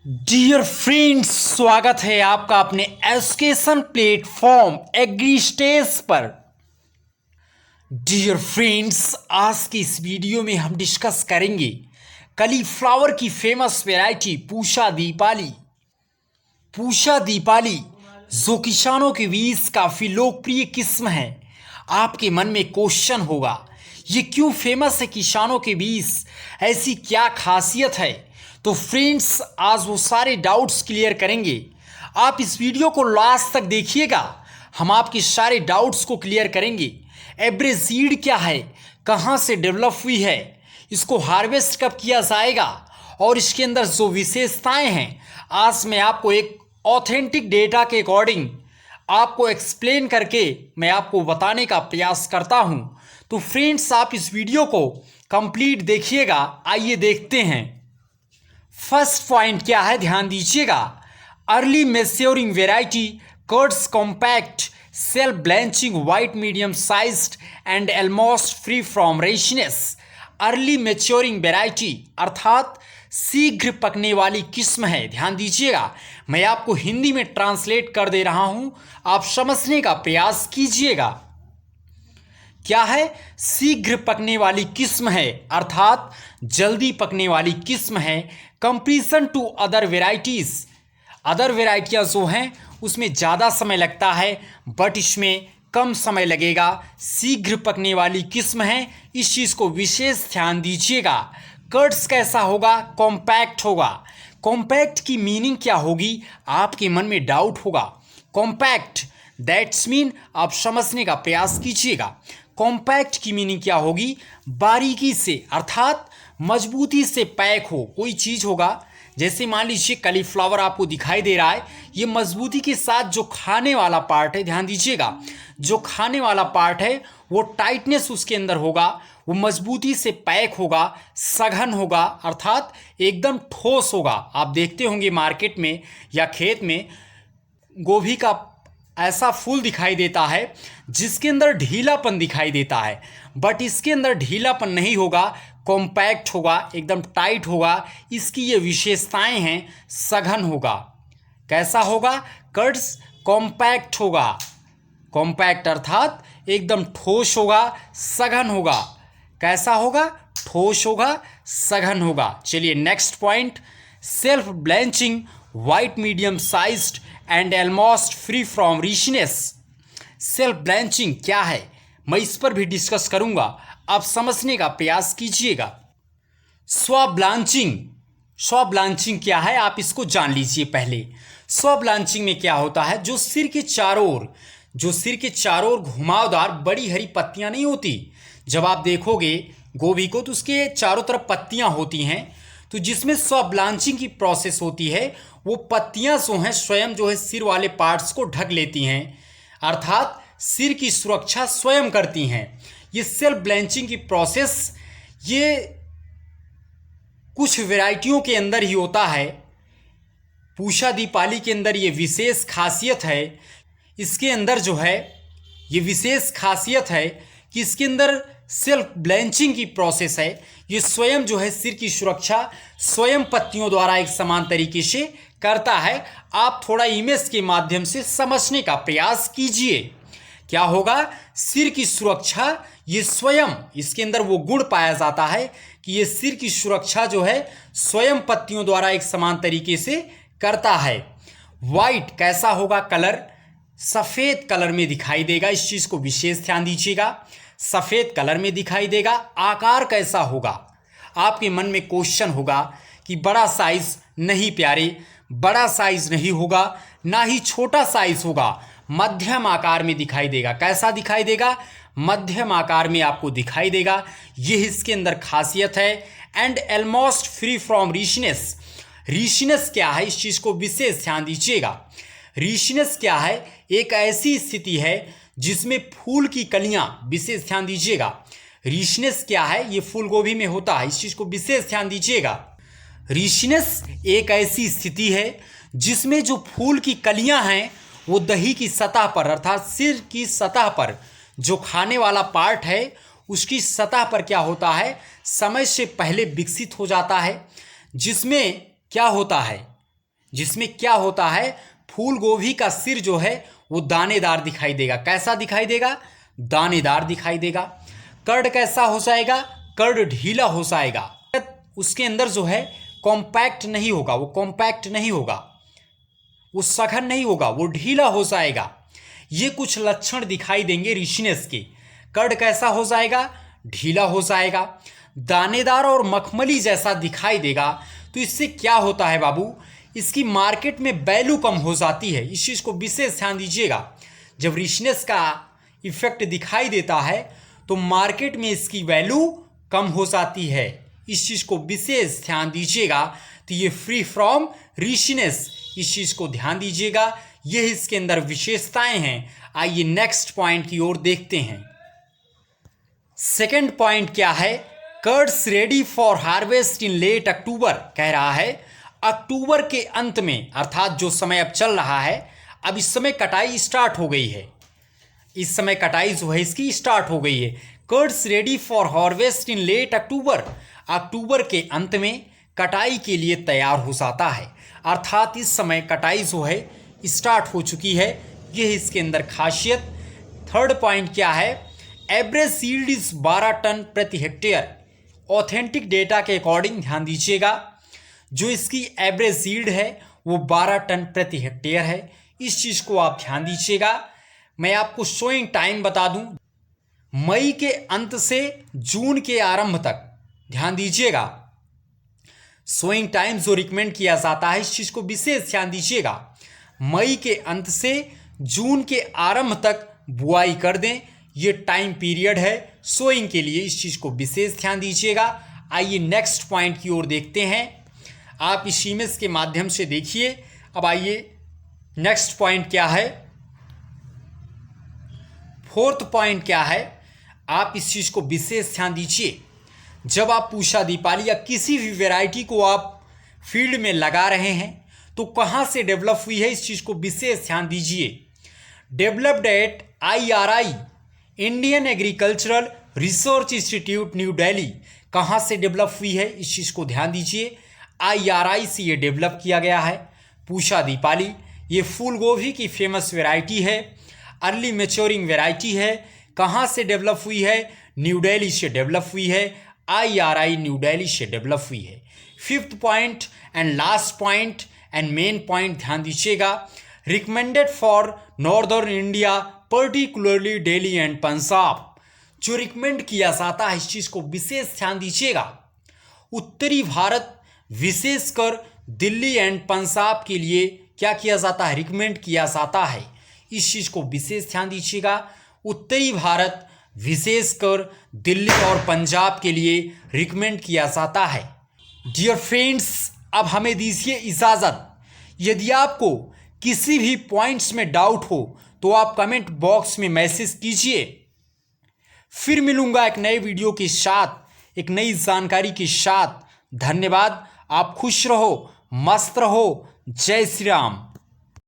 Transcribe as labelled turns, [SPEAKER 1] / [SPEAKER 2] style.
[SPEAKER 1] Dear friends, स्वागत है आपका अपने एजुकेशन प्लेटफॉर्म एग्री स्टेज पर। डियर फ्रेंड्स, आज की इस वीडियो में हम डिस्कस करेंगे कलीफ्लावर की फेमस वैरायटी पूषा दीपाली। पूषा दीपाली जो किसानों के बीच काफ़ी लोकप्रिय किस्म है। आपके मन में क्वेश्चन होगा, ये क्यों फेमस है किसानों के बीच, ऐसी क्या खासियत है? तो फ्रेंड्स, आज वो सारे डाउट्स क्लियर करेंगे। आप इस वीडियो को लास्ट तक देखिएगा, हम आपके सारे डाउट्स को क्लियर करेंगे। एवरेज सीड क्या है, कहाँ से डेवलप हुई है, इसको हार्वेस्ट कब किया जाएगा, और इसके अंदर जो विशेषताएं हैं, आज मैं आपको एक ऑथेंटिक डेटा के अकॉर्डिंग आपको एक्सप्लेन करके मैं आपको बताने का प्रयास करता हूं। तो फ्रेंड्स, आप इस वीडियो को कंप्लीट देखिएगा। आइए देखते हैं। फर्स्ट पॉइंट क्या है, ध्यान दीजिएगा। Early maturing variety, curds compact, self blanching, white medium sized and almost free from riciness. Early maturing variety अर्थात शीघ्र पकने वाली किस्म है। ध्यान दीजिएगा, मैं आपको हिंदी में ट्रांसलेट कर दे रहा हूं, आप समझने का प्रयास कीजिएगा। क्या है? शीघ्र पकने वाली किस्म है अर्थात जल्दी पकने वाली किस्म है। Comparison to other varieties, other वेराइटियाँ जो हैं उसमें ज़्यादा समय लगता है, बट इसमें कम समय लगेगा। शीघ्र पकने वाली किस्म है, इस चीज़ को विशेष ध्यान दीजिएगा। कर्ड्स कैसा होगा? कॉम्पैक्ट होगा। कॉम्पैक्ट की मीनिंग क्या होगी, आपके मन में डाउट होगा। कॉम्पैक्ट दैट्स मीन, आप समझने का प्रयास कीजिएगा। कॉम्पैक्ट की मीनिंग क्या होगी? बारीकी से अर्थात मजबूती से पैक हो कोई चीज़ होगा। जैसे मान लीजिए कलीफ्लावर आपको दिखाई दे रहा है, ये मजबूती के साथ जो खाने वाला पार्ट है, ध्यान दीजिएगा, जो खाने वाला पार्ट है वो टाइटनेस उसके अंदर होगा, वो मजबूती से पैक होगा, सघन होगा अर्थात एकदम ठोस होगा। आप देखते होंगे मार्केट में या खेत में गोभी का ऐसा फूल दिखाई देता है जिसके अंदर ढीलापन दिखाई देता है, बट इसके अंदर ढीलापन नहीं होगा, कॉम्पैक्ट होगा, एकदम टाइट होगा। इसकी ये विशेषताएं हैं। सघन होगा। कैसा होगा? कर्ड्स कॉम्पैक्ट होगा। कॉम्पैक्ट अर्थात एकदम ठोस होगा, सघन होगा। कैसा होगा? ठोस होगा, सघन होगा। चलिए next point, self blanching, white medium sized and almost free from richness. Self blanching क्या है, मैं इस पर भी डिस्कस करूंगा, आप समझने का प्रयास कीजिएगा। स्व ब्लांचिंग, स्व ब्लांचिंग क्या है, आप इसको जान लीजिए पहले। स्व ब्लांचिंग में क्या होता है, जो सिर के चारों ओर घुमावदार बड़ी हरी पत्तियां नहीं होती। जब आप देखोगे गोभी को तो उसके चारों तरफ पत्तियां होती हैं, तो जिसमें स्व ब्लांचिंग की प्रोसेस होती है, वो पत्तियां जो हैं स्वयं जो है सिर वाले पार्ट्स को ढक लेती हैं, अर्थात सिर की सुरक्षा स्वयं करती हैं। ये सेल्फ ब्लैंचिंग की प्रोसेस ये कुछ वैरायटियों के अंदर ही होता है। पूषा दीपाली के अंदर ये विशेष खासियत है। इसके अंदर जो है ये विशेष खासियत है कि इसके अंदर सेल्फ ब्लैंचिंग की प्रोसेस है। ये स्वयं जो है सिर की सुरक्षा स्वयं पत्तियों द्वारा एक समान तरीके से करता है। आप थोड़ा इमेज के माध्यम से समझने का प्रयास कीजिए। क्या होगा? सिर की सुरक्षा ये स्वयं, इसके अंदर वो गुण पाया जाता है कि ये सिर की सुरक्षा जो है स्वयं पत्तियों द्वारा एक समान तरीके से करता है। वाइट कैसा होगा? कलर सफ़ेद कलर में दिखाई देगा, इस चीज़ को विशेष ध्यान दीजिएगा। सफ़ेद कलर में दिखाई देगा। आकार कैसा होगा? आपके मन में क्वेश्चन होगा कि बड़ा साइज नहीं प्यारे, बड़ा साइज नहीं होगा, ना ही छोटा साइज होगा, मध्यम आकार में दिखाई देगा। कैसा दिखाई देगा? मध्यम आकार में आपको दिखाई देगा। ये इसके अंदर खासियत है। And almost free from richness. Richness क्या है, इस चीज़ को विशेष ध्यान दीजिएगा। रिचनेस क्या है? एक ऐसी स्थिति है जिसमें फूल की कलियां, विशेष ध्यान दीजिएगा। रिचनेस क्या है? ये फूल गोभी में होता है, इस चीज़ को विशेष ध्यान दीजिएगा। रिचनेस एक ऐसी स्थिति है जिसमें जो फूल की कलियां हैं वो दही की सतह पर अर्थात सिर की सतह पर जो खाने वाला पार्ट है उसकी सतह पर क्या होता है, समय से पहले विकसित हो जाता है। जिसमें क्या होता है, जिसमें क्या होता है, फूल गोभी का सिर जो है वो दानेदार दिखाई देगा। कैसा दिखाई देगा? दानेदार दिखाई देगा। कर्ड कैसा हो जाएगा? कर्ड ढीला हो जाएगा। उसके अंदर जो है कॉम्पैक्ट नहीं होगा, वो कॉम्पैक्ट नहीं होगा, वो सघन नहीं होगा, वो ढीला हो जाएगा। ये कुछ लक्षण दिखाई देंगे रिचनेस के। कर्ड कैसा हो जाएगा? ढीला हो जाएगा। दानेदार और मखमली जैसा दिखाई देगा। तो इससे क्या होता है बाबू, इसकी मार्केट में वैल्यू कम हो जाती है। इस चीज़ को विशेष ध्यान दीजिएगा। जब रिचनेस का इफेक्ट दिखाई देता है तो मार्केट में इसकी वैल्यू कम हो जाती है। इस चीज़ को विशेष ध्यान दीजिएगा। तो ये फ्री फ्रॉम रिचनेस, इस चीज़ को ध्यान दीजिएगा। ये इसके अंदर विशेषताएं हैं। आइए नेक्स्ट पॉइंट की ओर देखते हैं। सेकंड पॉइंट क्या है? Curds ready for harvest in late October. कह रहा है अक्टूबर के अंत में, अर्थात जो समय अब चल रहा है, अब इस समय कटाई स्टार्ट हो गई है। इस समय कटाई जो है इसकी स्टार्ट हो गई है। Curds ready for harvest in late October. अक्टूबर के अंत में कटाई के लिए तैयार हो जाता है, अर्थात इस समय कटाई जो है स्टार्ट हो चुकी है। यह इसके अंदर खासियत। थर्ड पॉइंट क्या है? एवरेज यील्ड इज 12 टन प्रति हेक्टेयर। ऑथेंटिक डेटा के अकॉर्डिंग ध्यान दीजिएगा, जो इसकी एवरेज यील्ड है वो 12 टन प्रति हेक्टेयर है। इस चीज़ को आप ध्यान दीजिएगा। मैं आपको सोइंग टाइम बता दूं, मई के अंत से जून के आरंभ तक। ध्यान दीजिएगा, सोइंग टाइम जो रिकमेंड किया जाता है, इस चीज़ को विशेष ध्यान दीजिएगा। मई के अंत से जून के आरंभ तक बुआई कर दें, ये टाइम पीरियड है सोइंग के लिए। इस चीज़ को विशेष ध्यान दीजिएगा। आइए नेक्स्ट पॉइंट की ओर देखते हैं। आप इस इमेज के माध्यम से देखिए। अब आइए नेक्स्ट पॉइंट क्या है? फोर्थ पॉइंट क्या है? आप इस चीज़ को विशेष ध्यान दीजिए। जब आप पूषा दीपाली या किसी भी वैरायटी को आप फील्ड में लगा रहे हैं तो कहाँ से डेवलप हुई है, इस चीज़ को विशेष ध्यान दीजिए। Developed eight IRI, Indian agricultural research institute, new Delhi. कहाँ से डेवलप हुई है, इस चीज़ को ध्यान दीजिए। IRI से ये डेवलप किया गया है। पूषा दीपाली ये फूल गोभी की फेमस वैरायटी है, अर्ली मैच्योरिंग वैरायटी है। कहाँ से डेवलप हुई है? न्यू दिल्ली से डेवलप हुई है। IRI न्यू दिल्ली से डेवलप हुई है। Fifth point and last point and main point ध्यान दीजिएगा। Recommended for northern India, particularly Delhi and Punjab. जो रिकमेंड किया जाता है, इस चीज़ को विशेष ध्यान दीजिएगा। उत्तरी भारत विशेषकर दिल्ली एंड पंजाब के लिए क्या किया जाता है? रिकमेंड किया जाता है। इस चीज़ को विशेष ध्यान दीजिएगा। उत्तरी भारत विशेषकर दिल्ली और पंजाब के लिए रिकमेंड किया जाता है। डियर फ्रेंड्स, अब हमें दीजिए इजाज़त। यदि आपको किसी भी पॉइंट्स में डाउट हो तो आप कमेंट बॉक्स में मैसेज कीजिए। फिर मिलूंगा एक नए वीडियो के साथ, एक नई जानकारी के साथ। धन्यवाद। आप खुश रहो, मस्त रहो। जय श्री राम।